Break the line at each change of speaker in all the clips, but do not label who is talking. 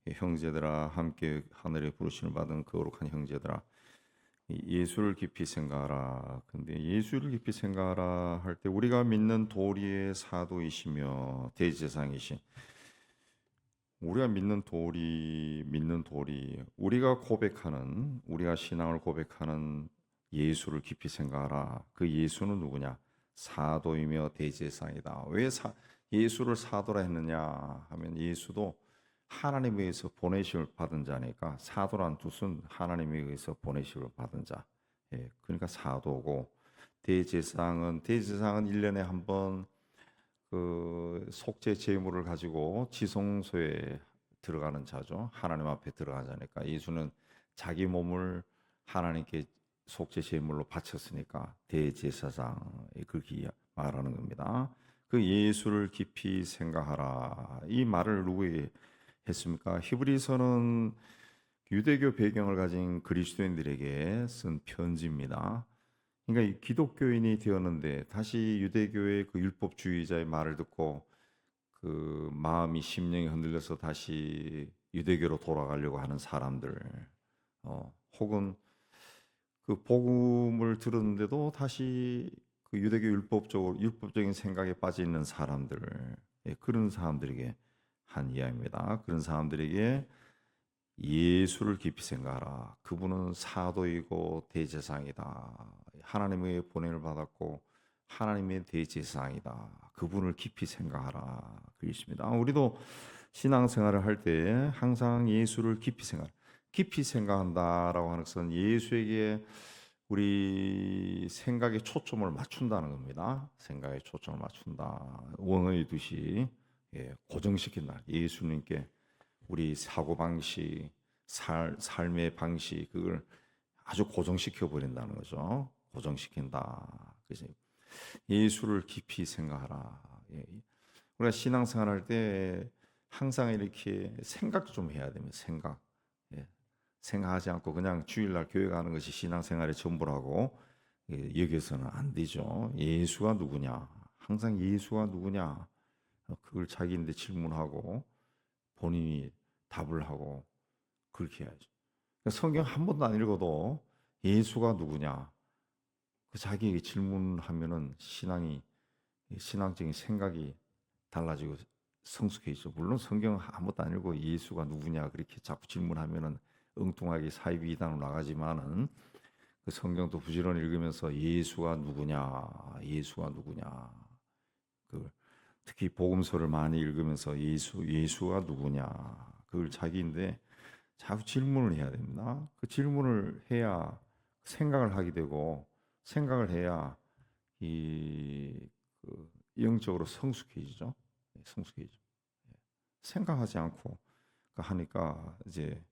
형제들아, 함께 하늘의 부르심을 받은 거룩한 형제들아, 예수를 깊이 생각하라. 근데 예수를 깊이 생각하라 할 때 우리가 믿는 도리의 사도이시며 대제사장이신, 우리가 믿는 도리, 우리가 고백하는, 우리가 신앙을 고백하는 예수를 깊이 생각하라. 그 예수는 누구냐? 사도이며 대제사장이다. 예수를 사도라 했느냐 하면, 예수도 하나님에 의해서 보내심을 받은 자니까, 사도란 뜻은 하나님에 의해서 보내심을 받은 자. 그러니까 사도고, 대제사장은 1년에 한 번 그 속죄 제물을 가지고 지성소에 들어가는 자죠. 하나님 앞에 들어가는 자니까. 예수는 자기 몸을 하나님께 속죄 제물로 바쳤으니까 대제사장, 그렇게 말하는 겁니다. 그 예수를 깊이 생각하라. 이 말을 누구에게 했습니까? 히브리서는 유대교 배경을 가진 그리스도인들에게 쓴 편지입니다. 그러니까 이 기독교인이 되었는데 다시 유대교의 그 율법주의자의 말을 듣고 그 마음이 심령이 흔들려서 다시 유대교로 돌아가려고 하는 사람들, 혹은 그 복음을 들었는데도 다시 그 유대교 율법적인 생각에 빠져 있는 사람들, 그런 사람들에게 한 이야기입니다. 그런 사람들에게 예수를 깊이 생각하라. 그분은 사도이고 대제사장이다. 하나님의 보냄을 받았고 하나님의 대제사장이다. 그분을 깊이 생각하라. 그렇습니다. 우리도 신앙생활을 할 때 항상 예수를 깊이 생각한다라고 하는 것은 예수에게 우리 생각에 초점을 맞춘다는 겁니다. 생각에 초점을 맞춘다. 원어의 뜻이 고정시킨다. 예수님께 우리 사고방식, 삶의 방식, 그걸 아주 고정시켜 버린다는 거죠. 고정시킨다. 그래서 예수를 깊이 생각하라. 우리가 신앙생활 할 때 항상 이렇게 생각 좀 해야 됩니다. 생각. 생각하지 않고 그냥 주일날 교회 가는 것이 신앙생활의 전부라고 여기서는 안 되죠. 예수가 누구냐? 항상 예수가 누구냐? 그걸 자기인데 질문하고 본인이 답을 하고 그렇게 해야죠. 그러니까 성경 한 번도 안 읽어도 예수가 누구냐? 그 자기에게 질문하면은 신앙적인 생각이 달라지고 성숙해지죠. 물론 성경 한 번도 안 읽고 예수가 누구냐 그렇게 자꾸 질문하면은 엉뚱하게 사이비 이단으로 나가지만은, 그 성경도 부지런히 읽으면서 예수가 누구냐, 예수가 누구냐, 그 특히 복음서를 많이 읽으면서 예수가 누구냐, 그걸 자기인데 자꾸 질문을 해야 됩니다. 그 질문을 해야 생각을 하게 되고, 생각을 해야 그 영적으로 성숙해지죠. 성숙해지죠. 생각하지 않고 하니까 이제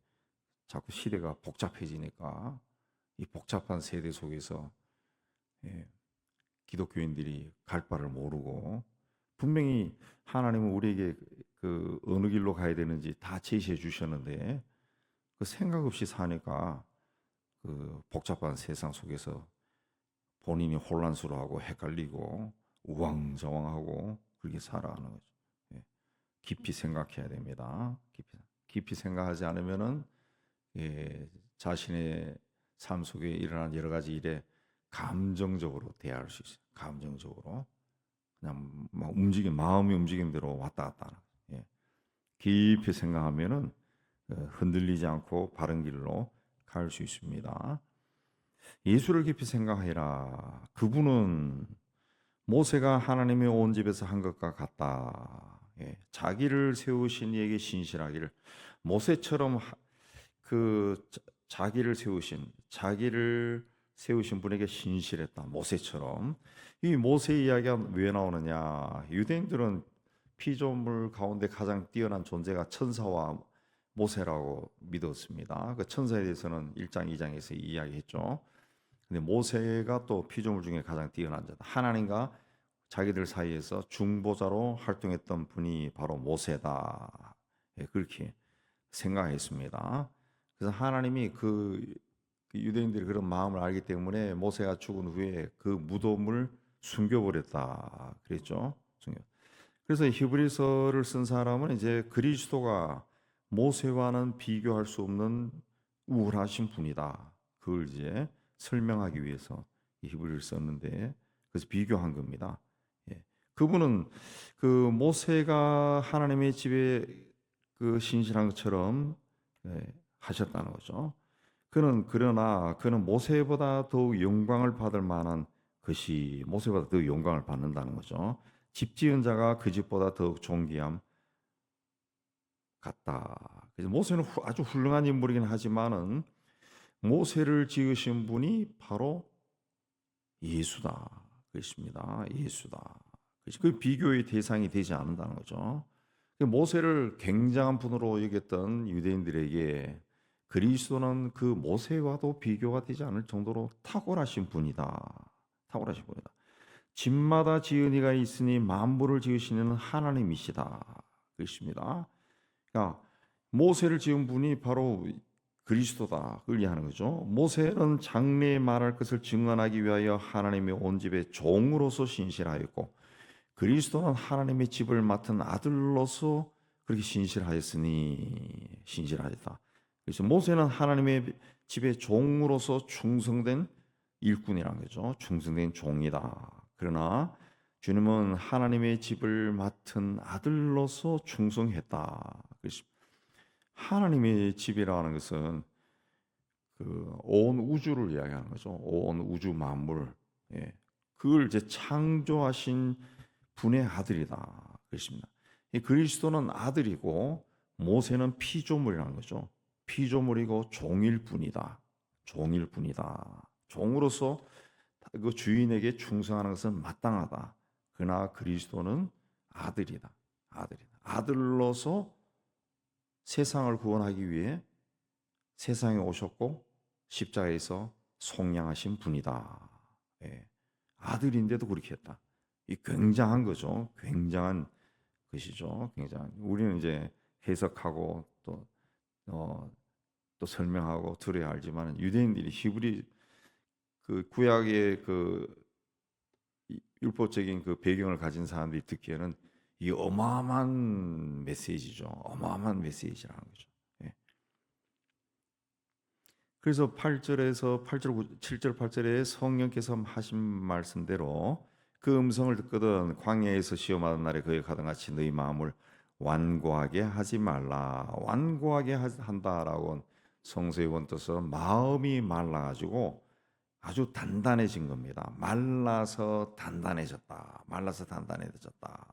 자꾸 시대가 복잡해지니까, 이 복잡한 세대 속에서 기독교인들이 갈 바를 모르고, 분명히 하나님은 우리에게 그 어느 길로 가야 되는지 다 제시해 주셨는데 그 생각 없이 사니까 그 복잡한 세상 속에서 본인이 혼란스러워하고 헷갈리고 우왕좌왕하고 그렇게 살아가는 거죠. 깊이 생각해야 됩니다. 깊이 생각하지 않으면은 자신의 삶 속에 일어난 여러 가지 일에 감정적으로 대할 수 있어요. 감정적으로 그냥 막 마음이 움직이는 대로 왔다 갔다 하는. 깊이 생각하면은 흔들리지 않고 바른 길로 갈 수 있습니다. 예수를 깊이 생각해라. 그분은 모세가 하나님의 온 집에서 한 것과 같다. 자기를 세우신 이에게 신실하기를. 모세처럼 자기를 세우신 분에게 신실했다. 모세처럼. 이 모세 이야기가 왜 나오느냐? 유대인들은 피조물 가운데 가장 뛰어난 존재가 천사와 모세라고 믿었습니다. 그 천사에 대해서는 1장, 2장에서 이야기했죠. 근데 모세가 또 피조물 중에 가장 뛰어난 자다. 하나님과 자기들 사이에서 중보자로 활동했던 분이 바로 모세다. 그렇게 생각했습니다. 그래서 하나님이 그 유대인들이 그런 마음을 알기 때문에 모세가 죽은 후에 그 무덤을 숨겨버렸다. 그랬죠. 그래서 히브리서를 쓴 사람은 이제 그리스도가 모세와는 비교할 수 없는 우월하신 분이다. 그걸 이제 설명하기 위해서 이 히브리를 썼는데, 그래서 비교한 겁니다. 예. 그분은 그 모세가 하나님의 집에 그 신실한 것처럼 하셨다는 거죠. 그러나 그는 모세보다 더욱 영광을 받을 만한 것이, 모세보다 더 영광을 받는다는 거죠. 집 지은 자가 그 집보다 더욱 존귀함 같다. 그래서 모세는 아주 훌륭한 인물이긴 하지만은 모세를 지으신 분이 바로 예수다. 그렇습니다. 예수다. 그래서 그 비교의 대상이 되지 않는다는 거죠. 모세를 굉장한 분으로 여겼던 유대인들에게 그리스도는 그 모세와도 비교가 되지 않을 정도로 탁월하신 분이다. 탁월하신 분이다. 집마다 지은이가 있으니 만물을 지으시는 하나님이시다. 그렇습니다. 그러니까 모세를 지은 분이 바로 그리스도다. 그걸 이해하는 거죠. 모세는 장래에 말할 것을 증언하기 위하여 하나님의 온 집의 종으로서 신실하였고, 그리스도는 하나님의 집을 맡은 아들로서 그렇게 신실하였다. 그래서 모세는 하나님의 집의 종으로서 충성된 일꾼이라는 거죠. 충성된 종이다. 그러나 주님은 하나님의 집을 맡은 아들로서 충성했다. 그래서 하나님의 집이라는 것은 그 온 우주를 이야기하는 거죠. 온 우주 만물. 예. 그걸 이제 창조하신 분의 아들이다. 그렇습니다. 이 그리스도는 아들이고 모세는 피조물이라는 거죠. 피조물이고 종일 뿐이다. 종일 뿐이다. 종으로서 그 주인에게 충성하는 것은 마땅하다. 그러나 그리스도는 아들이다. 아들이다. 아들로서 세상을 구원하기 위해 세상에 오셨고 십자가에서 속량하신 분이다. 예. 아들인데도 그렇게 했다. 이 굉장한 거죠. 굉장한 것이죠. 굉장한. 우리는 이제 해석하고 또 설명하고 들어야 알지만 유대인들이 히브리 그 구약의 그 율법적인 그 배경을 가진 사람들이 듣기에는 이 어마어마한 메시지죠. 어마어마한 메시지라는 거죠. 예. 그래서 8절에서 8절, 7절, 8절에 성령께서 하신 말씀대로 그 음성을 듣거든 광야에서 시험하던 날에 그에 가던 같이 너희 마음을 완고하게 하지 말라. 완고하게 한다라고 성서의 원뜻은 마음이 말라가지고 아주 단단해진 겁니다. 말라서 단단해졌다. 말라서 단단해졌다.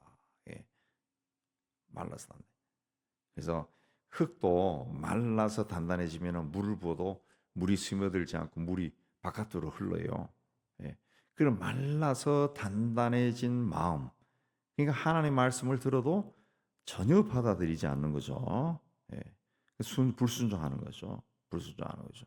예. 말라서 단단. 그래서 흙도 말라서 단단해지면 물을 부어도 물이 스며들지 않고 물이 바깥으로 흘러요. 예. 그럼 말라서 단단해진 마음. 그러니까 하나님의 말씀을 들어도 전혀 받아들이지 않는 거죠. 예. 불순종하는 거죠. 불순종하는 거죠.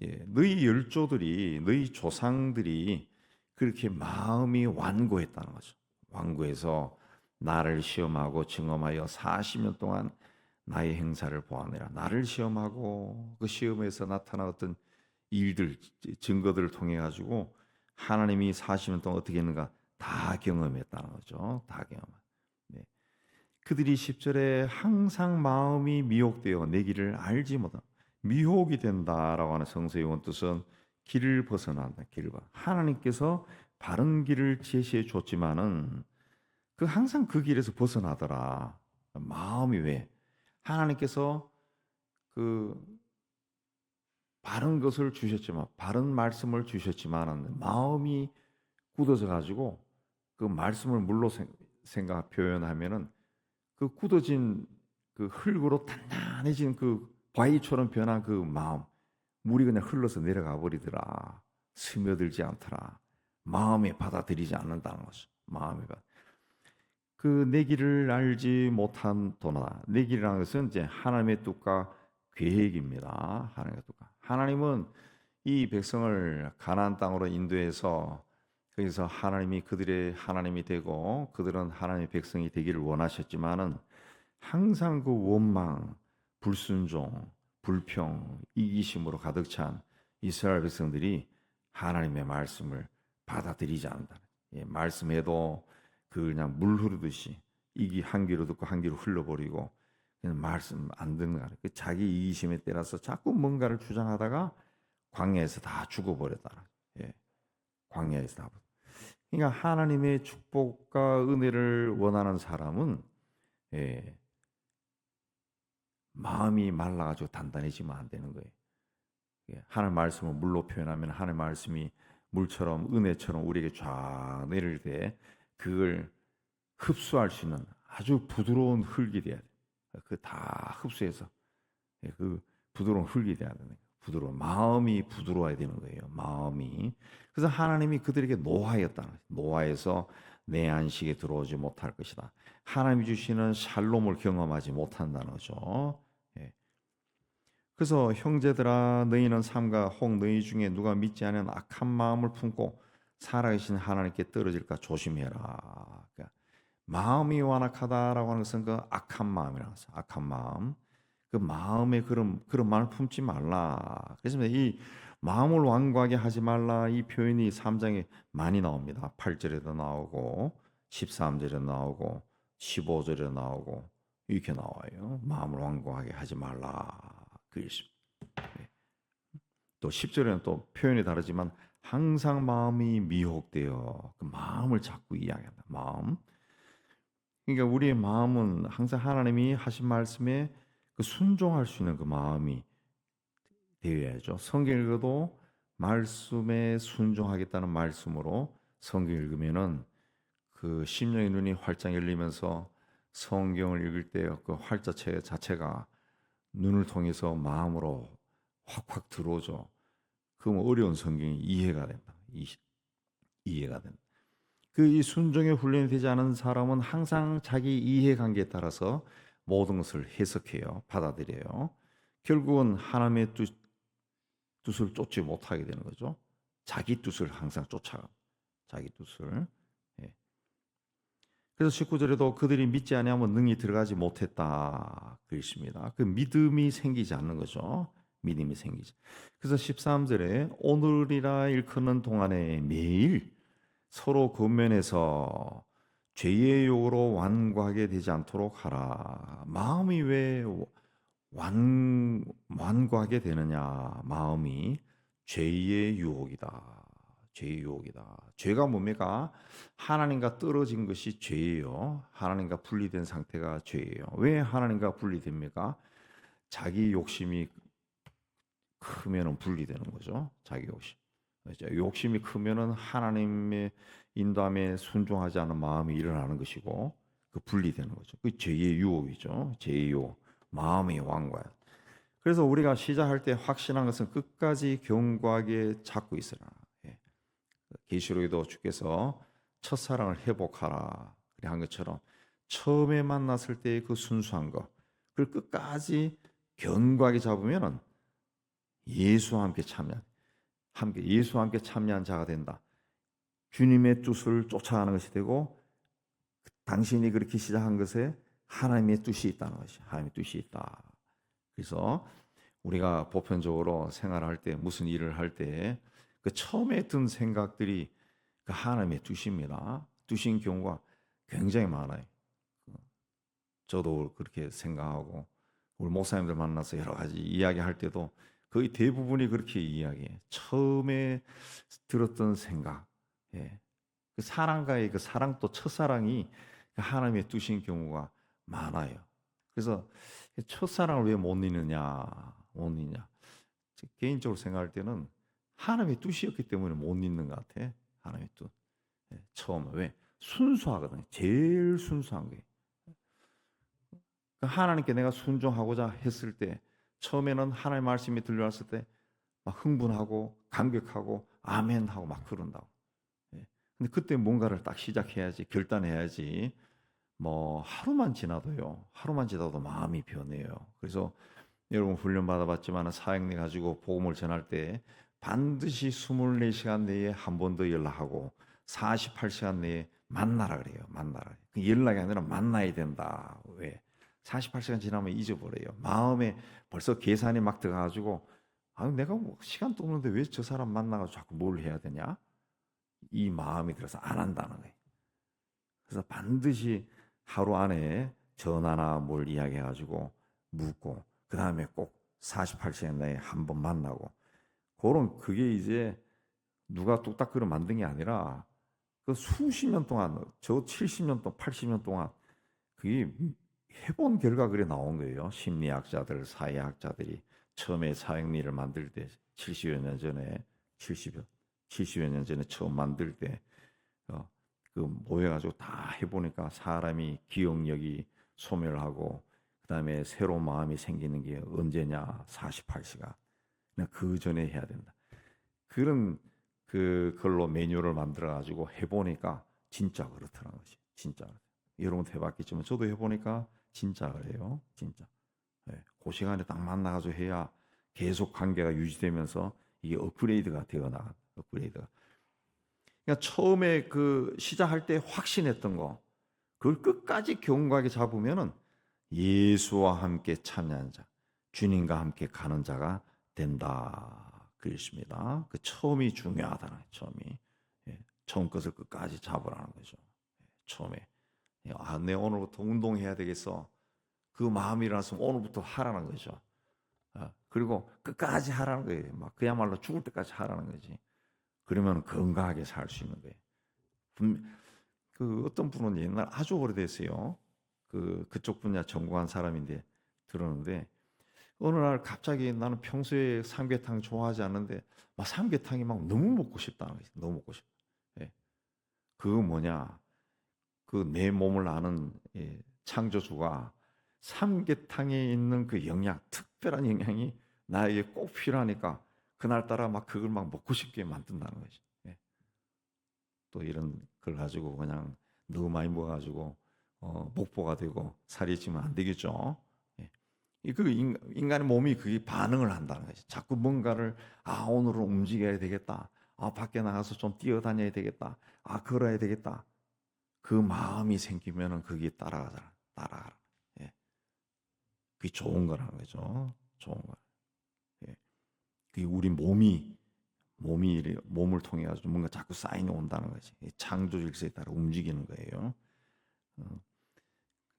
예. 너희 열조들이, 너희 조상들이 그렇게 마음이 완고했다는 거죠. 완고해서 나를 시험하고 증험하여 40년 동안 나의 행사를 보아내라. 나를 시험하고 그 시험에서 나타난 어떤 일들, 증거들을 통해 가지고 하나님이 40년 동안 어떻게 했는가 다 경험했다는 거죠. 다 경험. 네. 그들이 10절에 항상 마음이 미혹되어 내 길을 알지 못한 미혹이 된다라고 하는 성서의 원뜻은 길을 벗어난다. 길을 벗. 하나님께서 바른 길을 제시해 줬지만은 항상 그 길에서 벗어나더라. 마음이 왜? 하나님께서 그 바른 것을 주셨지만, 바른 말씀을 주셨지만은 마음이 굳어져 가지고 그 말씀을 물로 생각 표현하면은 그 굳어진 그 흙으로 단단해진 그 바위처럼 변한 그 마음, 물이 그냥 흘러서 내려가 버리더라. 스며들지 않더라. 마음에 받아들이지 않는다는 거죠. 마음에 받. 그 내 길을 알지 못한 도나. 내 길이라는 것은 이제 하나님의 뜻과 계획입니다. 하나님의 뜻과. 하나님은 이 백성을 가나안 땅으로 인도해서 거기서 하나님이 그들의 하나님이 되고 그들은 하나님의 백성이 되기를 원하셨지만은 항상 그 원망, 불순종, 불평, 이기심으로 가득 찬 이스라엘 백성들이 하나님의 말씀을 받아들이지 않는다. 예, 말씀에도 그냥 물 흐르듯이 이기 한 귀로 듣고 한 귀로 흘러버리고 그냥 말씀 안 듣는 거야. 그 자기 이기심에 따라서 자꾸 뭔가를 주장하다가 광야에서 다 죽어버렸다. 예, 광야에서 다. 그러니까 하나님의 축복과 은혜를 원하는 사람은 예, 마음이 말라가지고 단단해지면 안 되는 거예요. 예, 하나님 말씀을 물로 표현하면 하나님 말씀이 물처럼 은혜처럼 우리에게 쫙 내릴 때 그걸 흡수할 수 있는 아주 부드러운 흙이 돼야 돼. 그 다 흡수해서 그 부드러운 흙이 돼야 되는 거예요. 부드러운 마음이 부드러워야 되는 거예요. 마음이. 그래서 하나님이 그들에게 노하였다는 거예요. 노하에서 내 안식에 들어오지 못할 것이다. 하나님이 주시는 샬롬을 경험하지 못한다는 거죠. 예. 그래서 형제들아 너희는 삼가 혹 너희 중에 누가 믿지 않은 악한 마음을 품고 살아계신 하나님께 떨어질까 조심해라. 그러니까 마음이 완악하다라고 하는 것은 그 악한 마음이라는 것이죠. 악한 마음. 그 마음에 그런 마음을 품지 말라. 그래서 이 마음을 완고하게 하지 말라 이 표현이 3장에 많이 나옵니다. 8절에도 나오고 13절에 나오고 15절에 나오고 이렇게 나와요. 마음을 완고하게 하지 말라. 그 있습니다. 또 10절에는 또 표현이 다르지만 항상 마음이 미혹되어 그 마음을 자꾸 이야기한다. 마음. 그러니까 우리의 마음은 항상 하나님이 하신 말씀에 그 순종할 수 있는 그 마음이 되어야죠. 성경 읽어도 말씀에 순종하겠다는 말씀으로 성경 읽으면은 그 심령의 눈이 활짝 열리면서 성경을 읽을 때 그 활자체 자체가 눈을 통해서 마음으로 확확 들어오죠. 그럼 어려운 성경이 이해가 된다. 이해가 된다. 그 이 순종에 훈련이 되지 않은 사람은 항상 자기 이해관계에 따라서 모든 것을 해석해요. 받아들여요. 결국은 하나님의 뜻을 쫓지 못하게 되는 거죠. 자기 뜻을 항상 쫓아가. 자기 뜻을. 예. 그래서 19절에도 그들이 믿지 아니하면 능히 들어가지 못했다. 그랬습니다. 그 믿음이 생기지 않는 거죠. 믿음이 생기지. 그래서 13절에 오늘이라 일컫는 동안에 매일 서로 권면해서 죄의 욕으로 완고하게 되지 않도록 하라. 마음이 왜 완고하게 되느냐? 마음이 죄의 유혹이다. 죄의 유혹이다. 죄가 뭡니까? 하나님과 떨어진 것이 죄예요. 하나님과 분리된 상태가 죄예요. 왜 하나님과 분리됩니까? 자기 욕심이 크면은 분리되는 거죠. 자기 욕심. 욕심이 크면은 하나님의 인도함에 순종하지 않은 마음이 일어나는 것이고 그 분리되는 거죠. 그 죄의 유혹이죠. 죄의 유혹. 마음의 왕과야. 그래서 우리가 시작할 때 확신한 것은 끝까지 견고하게 잡고 있으라. 예. 계시록에도 주께서 첫사랑을 회복하라 그래 한 것처럼 처음에 만났을 때의 그 순수한 것 그걸 끝까지 견고하게 잡으면은 예수와 함께 예수와 함께 참여한 자가 된다. 주님의 뜻을 쫓아가는 것이 되고 당신이 그렇게 시작한 것에 하나님의 뜻이 있다는 것이 하나님의 뜻이 있다. 그래서 우리가 보편적으로 생활할 때 무슨 일을 할 때 그 처음에 든 생각들이 그 하나님의 뜻입니다. 뜻인 경우가 굉장히 많아요. 저도 그렇게 생각하고 우리 목사님들 만나서 여러 가지 이야기할 때도 거의 대부분이 그렇게 이야기해. 처음에 들었던 생각, 예. 그 사랑과의 그 사랑 또 첫사랑이 하나님의 뜻인 경우가 많아요. 그래서 첫사랑을 왜 못 잊느냐, 못 잊냐. 개인적으로 생각할 때는 하나님의 뜻이었기 때문에 못 잊는 것 같아. 하나님의 뜻. 예. 처음 왜 순수하거든요. 제일 순수한 게. 하나님께 내가 순종하고자 했을 때 처음에는 하나님의 말씀이 들려왔을 때 막 흥분하고 감격하고 아멘 하고 막 그런다고. 예. 근데 그때 뭔가를 딱 시작해야지 결단해야지 뭐 하루만 지나도요. 하루만 지나도 마음이 변해요. 그래서 여러분 훈련 받아봤지만 사역리 가지고 복음을 전할 때 반드시 24시간 내에 한 번 더 연락하고 48시간 내에 만나라 그래요. 만나라. 그 연락이 아니라 만나야 된다. 왜? 48시간 지나면 잊어버려요. 마음에 벌써 계산이 막 들어가가지고 아, 내가 뭐 시간도 없는데 왜 저 사람 만나가지고 자꾸 뭘 해야 되냐? 이 마음이 들어서 안 한다는 거예요. 그래서 반드시 하루 안에 전화나 뭘 이야기해가지고 묻고 그 다음에 꼭 48시간 내에 한 번 만나고 그런 그게 이제 누가 뚝딱 그려 만든 게 아니라 그 수십 년 동안 저 70년 동안 80년 동안 그게 해본 결과 그래 나온 거예요. 심리학자들, 사회학자들이 처음에 사형리를 만들 때 70여 년 전에 70여 년 전에 처음 만들 때 그 모여가지고 다 해보니까 사람이 기억력이 소멸하고 그다음에 새로운 마음이 생기는 게 언제냐 48시간. 그 전에 해야 된다. 그런 그걸로 매뉴얼을 만들어 가지고 해보니까 진짜 그렇더라는 거지. 진짜. 여러분도 해봤겠지만 저도 해보니까 진짜 그래요. 진짜. 네. 그 시간에 딱 만나가지고 해야 계속 관계가 유지되면서 이게 업그레이드가 되어 나가. 업그레이드가. 그러니까 처음에 그 시작할 때 확신했던 거, 그걸 끝까지 견고하게 잡으면은 예수와 함께 참여한 자, 주님과 함께 가는 자가 된다. 그랬습니다. 그 처음이 중요하다는 거예요. 처음이. 예, 처음 것을 끝까지 잡으라는 거죠. 예, 처음에. 아, 내 오늘부터 운동해야 되겠어. 그 마음이 일어났으면 오늘부터 하라는 거죠. 그리고 끝까지 하라는 거예요. 막 그야말로 죽을 때까지 하라는 거지. 그러면 건강하게 살 수 있는 거예요. 그 어떤 분은 옛날 아주 오래됐어요. 그쪽 분야 전공한 사람인데 들었는데 어느 날 갑자기 나는 평소에 삼계탕 좋아하지 않는데 막 삼계탕이 막 너무 먹고 싶다는 거지. 너무 먹고 싶다. 예. 그거 뭐냐? 그 내 몸을 아는 창조주가 삼계탕에 있는 그 영양, 특별한 영양이 나에게 꼭 필요하니까 그날따라 막 그걸 막 먹고 싶게 만든다는 거지. 예. 또 이런 걸 가지고 그냥 너무 많이 먹어가지고 목보가 되고 살이 찌면 안 되겠죠. 예. 그 인간의 몸이 그게 반응을 한다는 거지. 자꾸 뭔가를 오늘은 움직여야 되겠다. 밖에 나가서 좀 뛰어다녀야 되겠다. 걸어야 되겠다. 그 마음이 생기면은 그게 따라가라. 예. 그게 좋은 거라는 거죠. 좋은 거. 예. 그게 우리 몸을 통해 가지고 뭔가 자꾸 사인이 온다는 거지. 창조 질서에 따라 움직이는 거예요.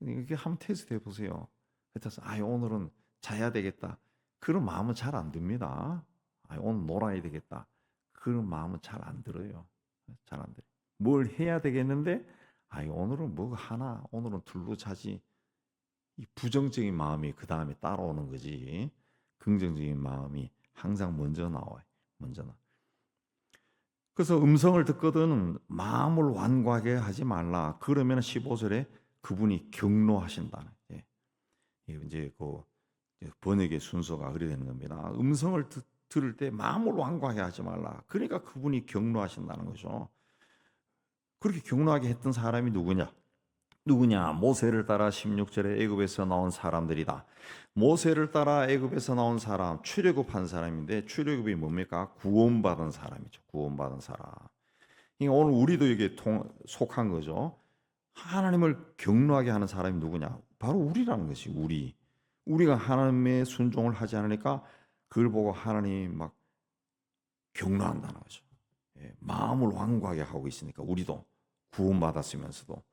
이게 한번 테스트 해보세요. 그래서 오늘은 자야 되겠다. 그런 마음은 잘 안 듭니다. 오늘 놀아야 되겠다. 그런 마음은 잘 안 들어요. 잘 안 들어요. 뭘 해야 되겠는데 오늘은 뭐 하나, 오늘은 둘로 자지. 이 부정적인 마음이 그 다음에 따라오는 거지. 긍정적인 마음이 항상 먼저 나와요. 먼저 나. 그래서 음성을 듣거든 마음을 완고하게 하지 말라. 그러면 15절에 그분이 경로하신다는. 예. 이제 그 번역의 순서가 그리 되는 겁니다. 음성을 들을 때 마음을 완고하게 하지 말라. 그러니까 그분이 경로하신다는 거죠. 그렇게 경로하게 했던 사람이 누구냐? 모세를 따라 16절에 애굽에서 나온 사람들이다. 모세를 따라 애굽에서 나온 사람, 출애굽한 사람인데 출애굽이 뭡니까? 구원받은 사람이죠. 구원받은 사람. 그러니까 오늘 우리도 여기에 속한 거죠. 하나님을 경노하게 하는 사람이 누구냐? 바로 우리라는 것이 우리가 하나님의 순종을 하지 않으니까 그걸 보고 하나님이 막 경노한다는 거죠. 예, 마음을 완고하게 하고 있으니까 우리도 구원받았으면서도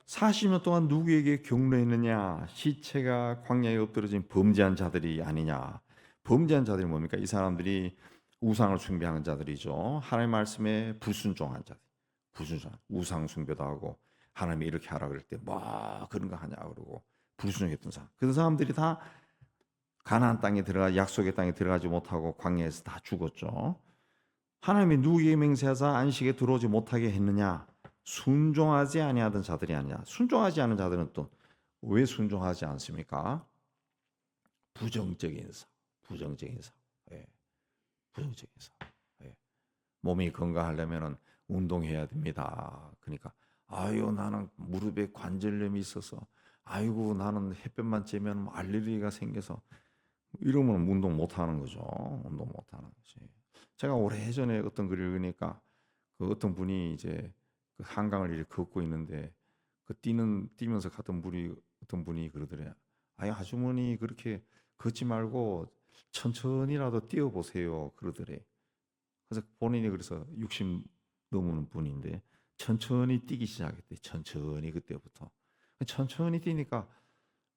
40년 동안 누구에게 경로했느냐? 시체가 광야에 엎드러진 범죄한 자들이 아니냐? 범죄한 자들이 뭡니까? 이 사람들이 우상을 숭배하는 자들이죠. 하나님 말씀에 불순종한 자들. 우상 숭배도 하고 하나님이 이렇게 하라 그럴 때 뭐 그런 거 하냐 그러고 불순종했던 사람. 그 사람들이 다 가나안 땅에 약속의 땅에 들어가지 못하고 광야에서 다 죽었죠. 하나님이 누구에게 맹세하사 안식에 들어오지 못하게 했느냐? 순종하지 아니하던 자들이 아니냐. 순종하지 않은 자들은 또 왜 순종하지 않습니까? 부정적인 사. 예. 부정적인 사. 예. 몸이 건강하려면 운동해야 됩니다. 그러니까 나는 무릎에 관절염이 있어서 나는 햇볕만 쬐면 알레르기가 생겨서 이러면 운동 못 하는 거죠. 운동 못 하는 거지. 제가 오래전에 어떤 글을 읽으니까 그 어떤 분이 이제 그 한강을 이렇게 걷고 있는데 뛰면서 갔던 어떤 분이 그러더래요. 아주머니 그렇게 걷지 말고 천천히라도 뛰어보세요. 그러더래. 그래서 본인이 그래서 60 넘는 분인데 천천히 뛰기 시작했대. 천천히 그때부터. 천천히 뛰니까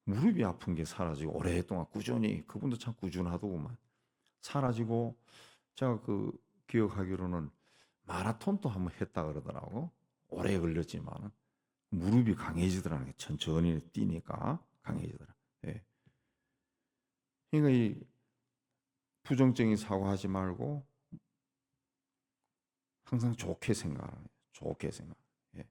무릎이 아픈 게 사라지고 오랫동안 꾸준히 그분도 참 꾸준하더구만 사라지고 제가 그 기억하기로는 마라톤도 한번 했다 그러더라고. 오래 걸렸지만 무릎이 강해지더라는 게 천천히 뛰니까 강해지더라. 예. 그러니까 이 부정적인 사고하지 말고 항상 좋게 생각하라. 좋게 생각. 예.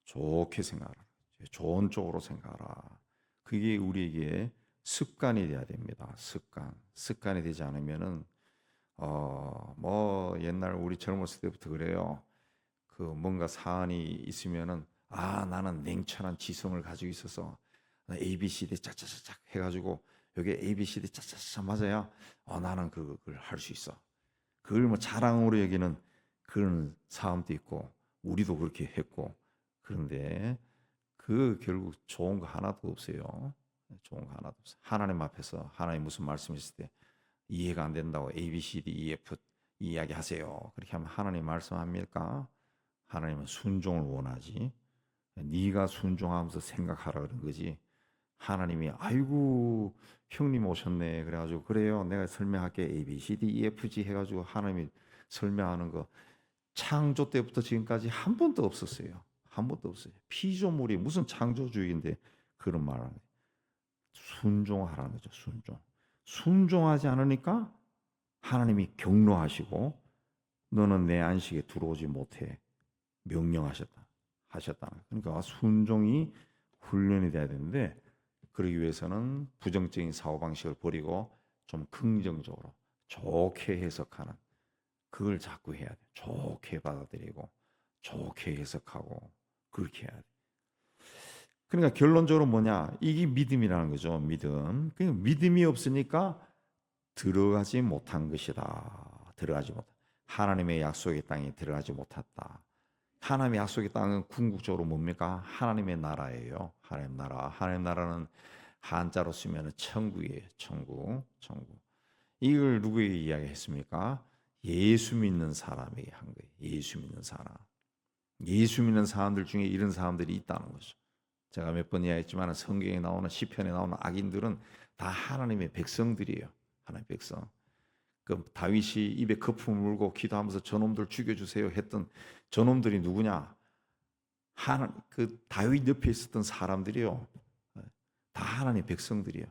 좋게 생각하라. 좋은 쪽으로 생각하라. 그게 우리에게 습관이 돼야 됩니다. 습관. 습관이 되지 않으면은 뭐 옛날 우리 젊었을 때부터 그래요. 그 뭔가 사안이 있으면은 나는 냉철한 지성을 가지고 있어서 ABCD 짜짜짜짝 해가지고 여기 ABCD 짜짜짜 맞아야 나는 그걸 할 수 있어. 그걸 뭐 자랑으로 여기는 그런 사람도 있고 우리도 그렇게 했고 그런데 그 결국 좋은 거 하나도 없어요. 좋은 거 하나도 없어요. 하나님 앞에서 하나님 무슨 말씀했을 때 이해가 안 된다고 A, B, C, D, E, F 이야기하세요. 그렇게 하면 하나님 말씀합니까? 하나님은 순종을 원하지. 네가 순종하면서 생각하라 그런 거지. 하나님이 아이고 형님 오셨네 그래가지고 그래요 내가 설명할게 A, B, C, D, E, F, G 해가지고 하나님이 설명하는 거 창조 때부터 지금까지 한 번도 없었어요. 한 번도 없어요. 피조물이 무슨 창조주의인데 그런 말을 하는 거예요. 순종하라는 거죠. 순종. 순종하지 않으니까 하나님이 경로하시고 너는 내 안식에 들어오지 못해 명령하셨다. 하셨다. 그러니까 순종이 훈련이 돼야 되는데 그러기 위해서는 부정적인 사고방식을 버리고 좀 긍정적으로 좋게 해석하는 그걸 자꾸 해야 돼. 좋게 받아들이고 좋게 해석하고 그렇게 해야 돼. 그러니까 결론적으로 뭐냐? 이게 믿음이라는 거죠. 믿음. 그러니까 믿음이 없으니까 들어가지 못한 것이다. 들어가지 못. 하나님의 약속의 땅에 들어가지 못했다. 하나님의 약속의 땅은 궁극적으로 뭡니까? 하나님의 나라예요. 하나님 나라. 하나님 나라는 한자로 쓰면 천국이에요. 천국. 천국. 이걸 누구에게 이야기했습니까? 예수 믿는 사람에게 한 거예요. 예수 믿는 사람. 예수 믿는 사람들 중에 이런 사람들이 있다는 거죠. 제가 몇 번 이야기했지만 성경에 나오는 시편에 나오는 악인들은 다 하나님의 백성들이에요. 하나님의 백성. 그 다윗이 입에 거품을 물고 기도하면서 저놈들 죽여주세요 했던 저놈들이 누구냐? 그 다윗 옆에 있었던 사람들이요. 다 하나님의 백성들이에요.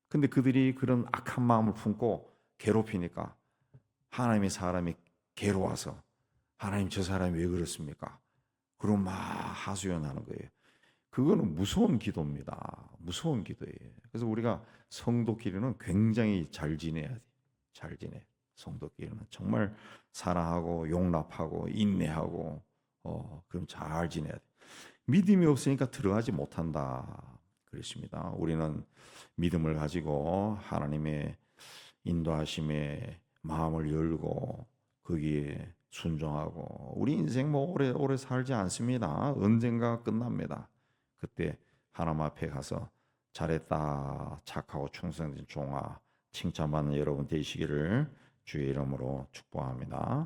근데 그들이 그런 악한 마음을 품고 괴롭히니까 하나님의 사람이 괴로워서 하나님 저 사람이 왜 그렇습니까? 그럼 막 하소연하는 거예요. 그거는 무서운 기도입니다. 무서운 기도예요. 그래서 우리가 성도끼리는 굉장히 잘 지내야 돼. 잘 지내. 성도끼리는 정말 사랑하고 용납하고 인내하고 그럼 잘 지내야 돼. 믿음이 없으니까 들어가지 못한다. 그렇습니다. 우리는 믿음을 가지고 하나님의 인도하심에 마음을 열고 거기에 순종하고 우리 인생 뭐 오래 살지 않습니다. 언젠가 끝납니다. 그때 하나님 앞에 가서 잘했다 착하고 충성된 종아 칭찬받는 여러분 되시기를 주의 이름으로 축복합니다.